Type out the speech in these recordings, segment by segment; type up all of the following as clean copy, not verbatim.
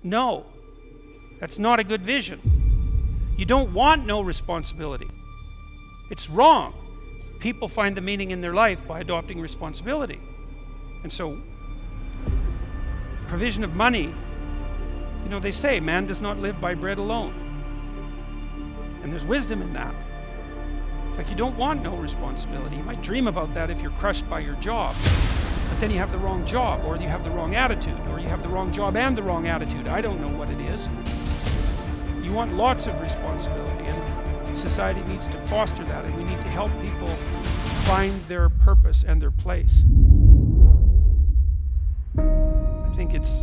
No, that's not a good vision. You don't want no responsibility. It's wrong. People find the meaning in their life by adopting responsibility. And so, provision of money, they say man does not live by bread alone. And there's wisdom in that. It's like you don't want no responsibility. You might dream about that if you're crushed by your job. But then you have the wrong job, or you have the wrong attitude, or you have the wrong job and the wrong attitude. I don't know what it is. You want lots of responsibility, and society needs to foster that, and we need to help people find their purpose and their place. I think it's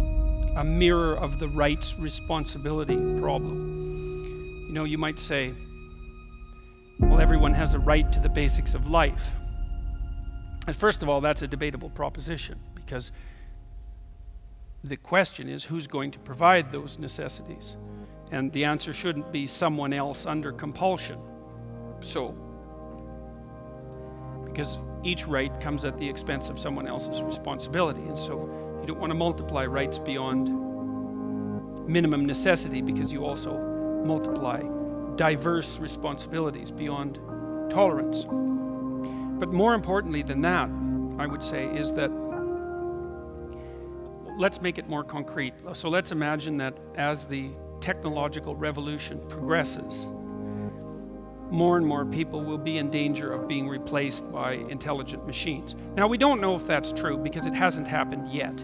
a mirror of the rights-responsibility problem. You might say, well, everyone has a right to the basics of life. And first of all, that's a debatable proposition, because the question is who's going to provide those necessities? And the answer shouldn't be someone else under compulsion. Because each right comes at the expense of someone else's responsibility. And so you don't want to multiply rights beyond minimum necessity, because you also multiply diverse responsibilities beyond tolerance. But more importantly than that, I would say, is that let's make it more concrete. So let's imagine that as the technological revolution progresses, more and more people will be in danger of being replaced by intelligent machines. Now, we don't know if that's true because it hasn't happened yet,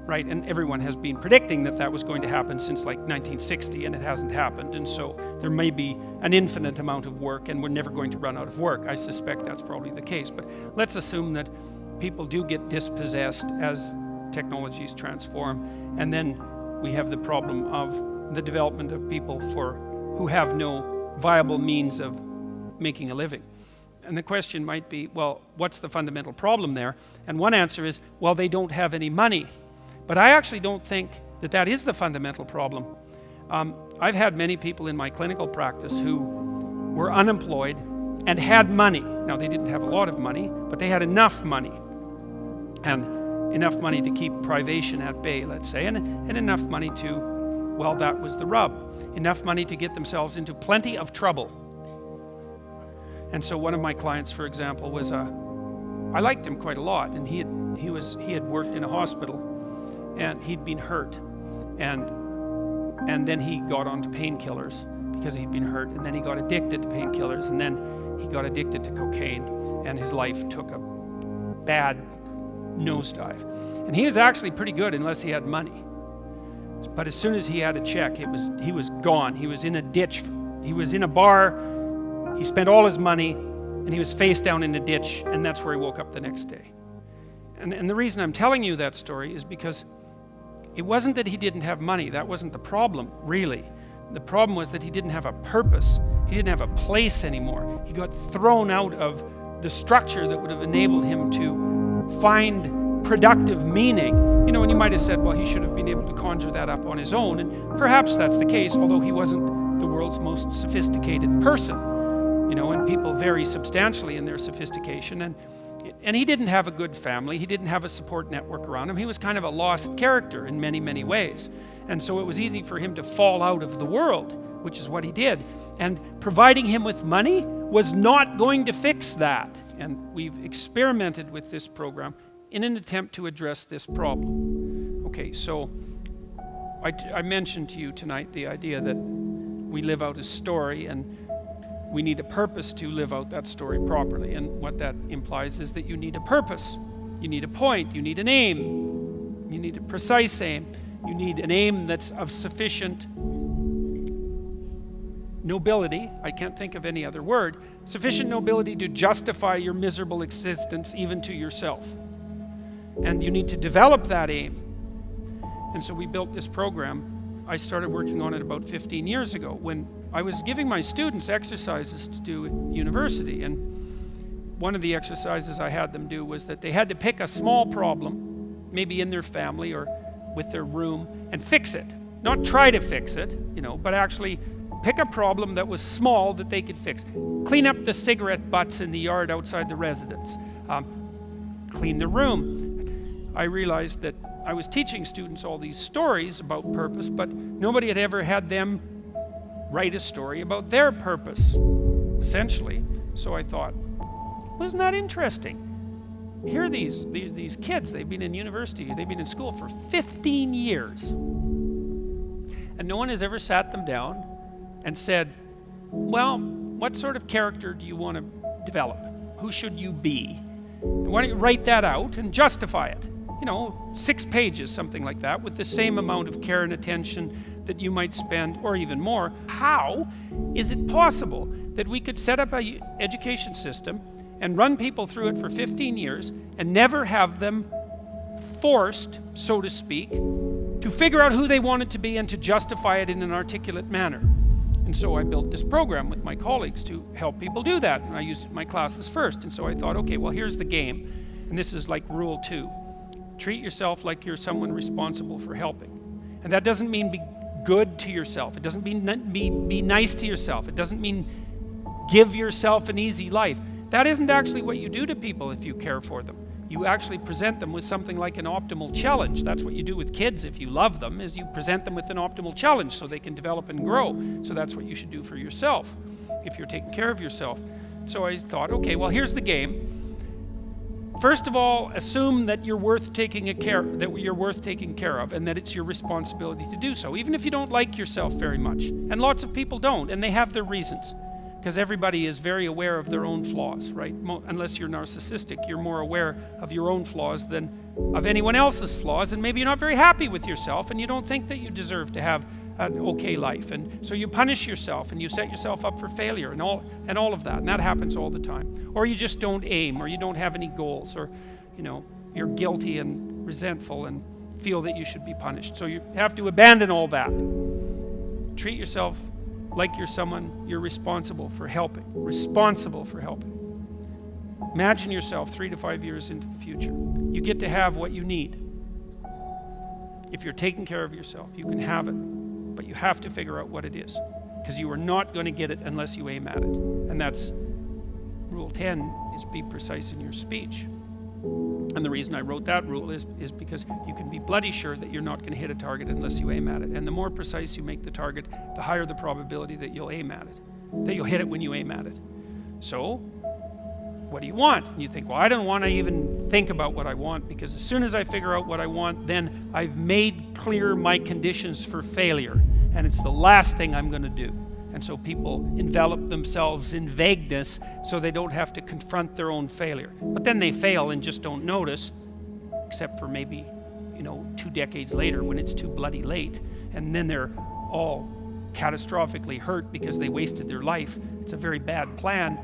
right? And everyone has been predicting that was going to happen since like 1960, and it hasn't happened. And so there may be an infinite amount of work, and we're never going to run out of work. I suspect that's probably the case. But let's assume that people do get dispossessed as technologies transform, and then we have the problem of the development of people who have no viable means of making a living. And the question might be, well, what's the fundamental problem there? And one answer is, well, they don't have any money. But I actually don't think that is the fundamental problem. I've had many people in my clinical practice who were unemployed and had money. Now, they didn't have a lot of money, but they had enough money. And enough money to keep privation at bay, let's say, and enough money to, well, that was the rub. Enough money to get themselves into plenty of trouble. And so one of my clients, for example, was I liked him quite a lot, and he had worked in a hospital, and he'd been hurt, and then he got onto painkillers because he'd been hurt, and then he got addicted to painkillers, and then he got addicted to cocaine, and his life took a bad nosedive. And he was actually pretty good unless he had money. But as soon as he had a check, he was gone. He was in a ditch. He was in a bar. He spent all his money, and he was face down in a ditch, and that's where he woke up the next day. And the reason I'm telling you that story is because it wasn't that he didn't have money. That wasn't the problem, really. The problem was that he didn't have a purpose. He didn't have a place anymore. He got thrown out of the structure that would have enabled him to find productive meaning. And you might have said, well, he should have been able to conjure that up on his own, and perhaps that's the case, although he wasn't the world's most sophisticated person. And people vary substantially in their sophistication, and he didn't have a good family. He didn't have a support network around him. He was kind of a lost character in many, many ways. And so it was easy for him to fall out of the world, which is what he did. And providing him with money was not going to fix that. And we've experimented with this program in an attempt to address this problem. Okay, so I mentioned to you tonight the idea that we live out a story, and we need a purpose to live out that story properly. And what that implies is that you need a purpose. You need a point. You need an aim. You need a precise aim. You need an aim that's of sufficient nobility. I can't think of any other word. Sufficient nobility to justify your miserable existence even to yourself. And you need to develop that aim. And so we built this program. I started working on it about 15 years ago when I was giving my students exercises to do at university. And one of the exercises I had them do was that they had to pick a small problem, maybe in their family or with their room, and fix it. Not try to fix it, but actually pick a problem that was small that they could fix. Clean up the cigarette butts in the yard outside the residence. Clean the room. I realized that I was teaching students all these stories about purpose, but nobody had ever had them write a story about their purpose, essentially. So I thought, wasn't that interesting? Here are these kids, they've been in university, they've been in school for 15 years. And no one has ever sat them down and said, well, what sort of character do you want to develop? Who should you be? And why don't you write that out and justify it? 6 pages, something like that, with the same amount of care and attention that you might spend, or even more. How is it possible that we could set up an education system and run people through it for 15 years and never have them forced, so to speak, to figure out who they wanted to be and to justify it in an articulate manner? And so I built this program with my colleagues to help people do that, and I used it in my classes first. And so I thought, okay, well, here's the game, and this is like rule 2. Treat yourself like you're someone responsible for helping. And that doesn't mean be good to yourself. It doesn't mean be nice to yourself. It doesn't mean give yourself an easy life. That isn't actually what you do to people if you care for them. You actually present them with something like an optimal challenge. That's what you do with kids if you love them, is you present them with an optimal challenge so they can develop and grow. So that's what you should do for yourself if you're taking care of yourself. So I thought, okay, well, here's the game. First of all, assume that you're worth taking care of, and that it's your responsibility to do so, even if you don't like yourself very much. And lots of people don't, and they have their reasons, because everybody is very aware of their own flaws, right? Unless you're narcissistic, you're more aware of your own flaws than of anyone else's flaws, and maybe you're not very happy with yourself, and you don't think that you deserve to have an okay life, and so you punish yourself and you set yourself up for failure and all of that, and that happens all the time. Or you just don't aim, or you don't have any goals, or you're guilty and resentful and feel that you should be punished. So you have to abandon all that. Treat yourself like you're someone you're responsible for helping. Imagine yourself 3 to 5 years into the future. You get to have what you need. If you're taking care of yourself, you can have it. But you have to figure out what it is, because you are not going to get it unless you aim at it. And that's rule 10, is be precise in your speech. And the reason I wrote that rule is because you can be bloody sure that you're not going to hit a target unless you aim at it. And the more precise you make the target, the higher the probability that you'll aim at it, that you'll hit it when you aim at it. So, what do you want? And you think, well, I don't want to even think about what I want, because as soon as I figure out what I want, then I've made clear my conditions for failure, and it's the last thing I'm going to do. And so people envelop themselves in vagueness so they don't have to confront their own failure. But then they fail and just don't notice, except for maybe, 2 decades later when it's too bloody late, and then they're all catastrophically hurt because they wasted their life. It's a very bad plan.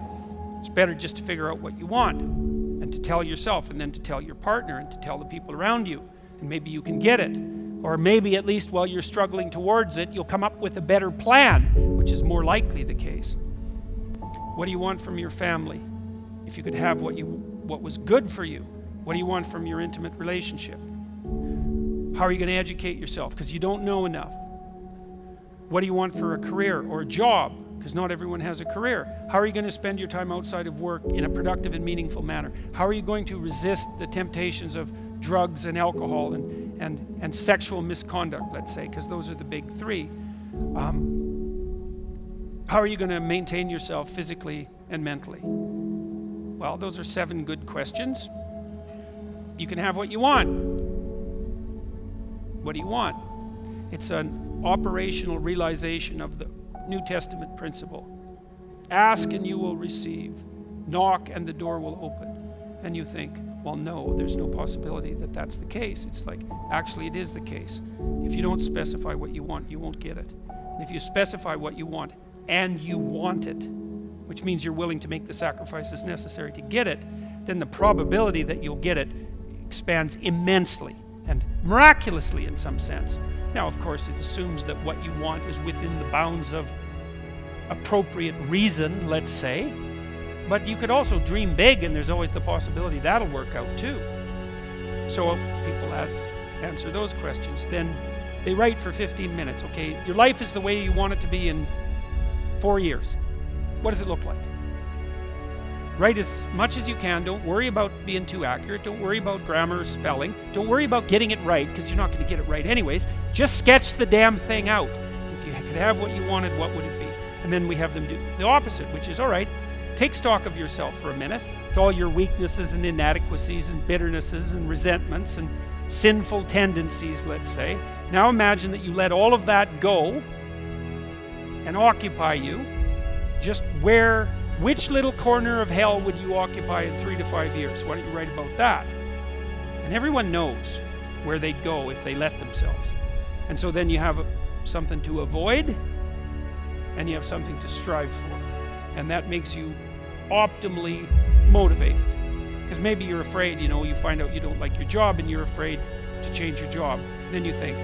It's better just to figure out what you want, and to tell yourself, and then to tell your partner, and to tell the people around you, and maybe you can get it. Or maybe at least while you're struggling towards it, you'll come up with a better plan, which is more likely the case. What do you want from your family? If you could have what was good for you, what do you want from your intimate relationship? How are you going to educate yourself? Because you don't know enough. What do you want for a career or a job? Because not everyone has a career. How are you going to spend your time outside of work in a productive and meaningful manner? How are you going to resist the temptations of drugs and alcohol and sexual misconduct, let's say, because those are the big 3. How are you going to maintain yourself physically and mentally? Well, those are 7 good questions. You can have what you want. What do you want? It's an operational realization of the New Testament principle. Ask and you will receive. Knock and the door will open. And you think, well, no, there's no possibility that that's the case. It's like, actually it is the case. If you don't specify what you want, you won't get it. And if you specify what you want and you want it, which means you're willing to make the sacrifices necessary to get it, then the probability that you'll get it expands immensely and miraculously in some sense. Now, of course, it assumes that what you want is within the bounds of appropriate reason, let's say. But you could also dream big, and there's always the possibility that'll work out too. So people answer those questions. Then they write for 15 minutes. Okay, your life is the way you want it to be in 4 years. What does it look like? Write as much as you can. Don't worry about being too accurate. Don't worry about grammar or spelling. Don't worry about getting it right, because you're not going to get it right anyways. Just sketch the damn thing out. If you could have what you wanted, what would it be? And then we have them do the opposite, which is, all right, take stock of yourself for a minute, with all your weaknesses and inadequacies and bitternesses and resentments and sinful tendencies, let's say. Now imagine that you let all of that go and occupy you. Just which little corner of hell would you occupy in 3 to 5 years? Why don't you write about that? And everyone knows where they'd go if they let themselves. And so then you have something to avoid, and you have something to strive for. And that makes you optimally motivated. Because maybe you're afraid, you find out you don't like your job and you're afraid to change your job. Then you think,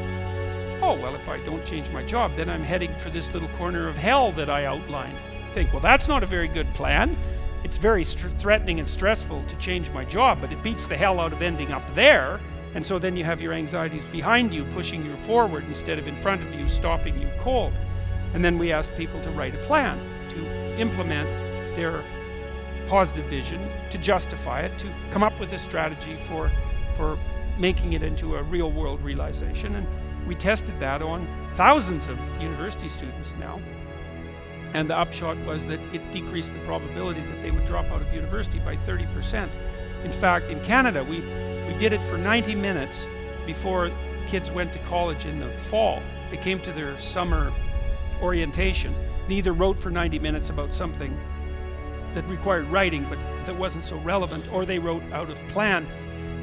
oh, well, if I don't change my job, then I'm heading for this little corner of hell that I outlined. Think, well, that's not a very good plan. It's very threatening and stressful to change my job, but it beats the hell out of ending up there. And so then you have your anxieties behind you, pushing you forward instead of in front of you, stopping you cold. And then we ask people to write a plan, to implement their positive vision, to justify it, to come up with a strategy for making it into a real world realization. And we tested that on thousands of university students now. And the upshot was that it decreased the probability that they would drop out of university by 30%. In fact, in Canada, we did it for 90 minutes before kids went to college in the fall. They came to their summer orientation. They either wrote for 90 minutes about something that required writing but that wasn't so relevant, or they wrote out of plan.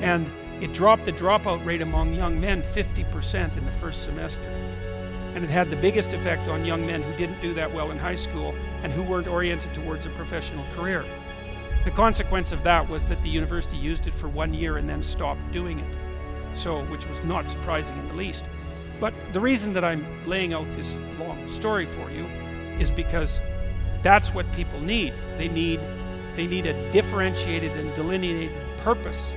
And it dropped the dropout rate among young men 50% in the first semester. And it had the biggest effect on young men who didn't do that well in high school and who weren't oriented towards a professional career. The consequence of that was that the university used it for 1 year and then stopped doing it. So, which was not surprising in the least. But the reason that I'm laying out this long story for you is because that's what people need. They need a differentiated and delineated purpose.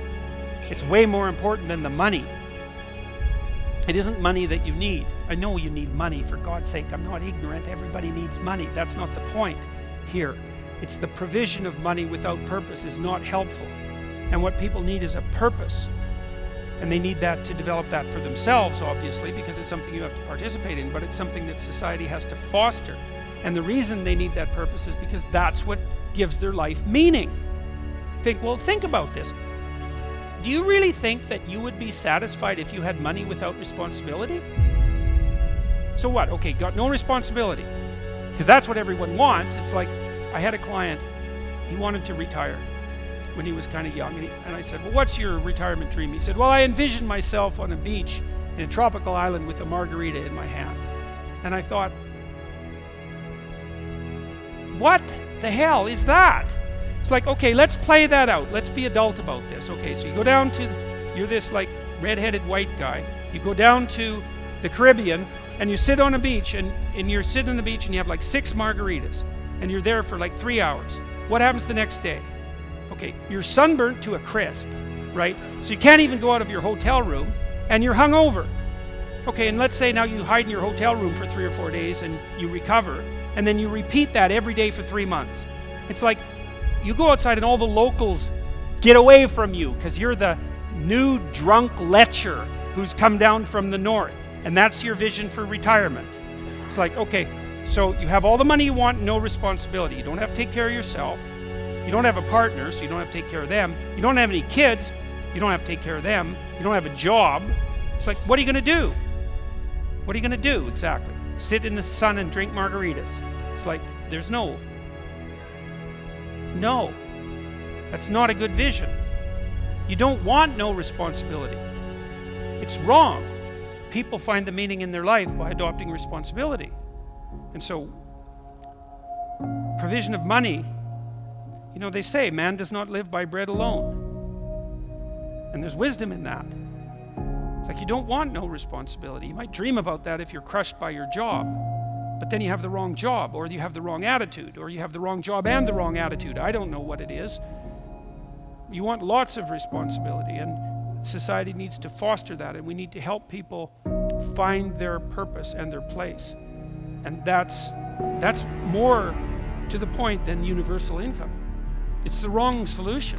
It's way more important than the money. It isn't money that you need. I know you need money, for God's sake. I'm not ignorant. Everybody needs money. That's not the point here. It's the provision of money without purpose is not helpful. And what people need is a purpose. And they need that to develop that for themselves, obviously, because it's something you have to participate in, but it's something that society has to foster. And the reason they need that purpose is because that's what gives their life meaning. Think about this. Do you really think that you would be satisfied if you had money without responsibility? So what? Okay, got no responsibility. Because that's what everyone wants. It's like, I had a client, he wanted to retire when he was kind of young. And I said, well, what's your retirement dream? He said, well, I envisioned myself on a beach in a tropical island with a margarita in my hand. And I thought, what the hell is that? It's like, okay, let's play that out. Let's be adult about this. Okay, so you go down to, you're this like red-headed white guy. You go down to the Caribbean and you sit on a beach and you're sitting on the beach and you have like 6 margaritas and you're there for like 3 hours. What happens the next day? Okay, you're sunburnt to a crisp, right? So you can't even go out of your hotel room and you're hungover. Okay, and let's say now you hide in your hotel room for 3 or 4 days and you recover, and then you repeat that every day for 3 months. It's like you go outside and all the locals get away from you because you're the new drunk lecher who's come down from the north, and that's your vision for retirement. It's like, okay, so you have all the money you want, no responsibility. You don't have to take care of yourself. You don't have a partner, so you don't have to take care of them. You don't have any kids, you don't have to take care of them. You don't have a job. It's like, what are you going to do? What are you going to do exactly? Sit in the sun and drink margaritas. It's like, there's no, that's not a good vision. You don't want no responsibility. It's wrong. People find the meaning in their life by adopting responsibility. And so, provision of money, they say man does not live by bread alone. And there's wisdom in that. It's like you don't want no responsibility. You might dream about that if you're crushed by your job. But then you have the wrong job, or you have the wrong attitude, or you have the wrong job and the wrong attitude. I don't know what it is. You want lots of responsibility, and society needs to foster that, and we need to help people find their purpose and their place. And that's more to the point than universal income. It's the wrong solution.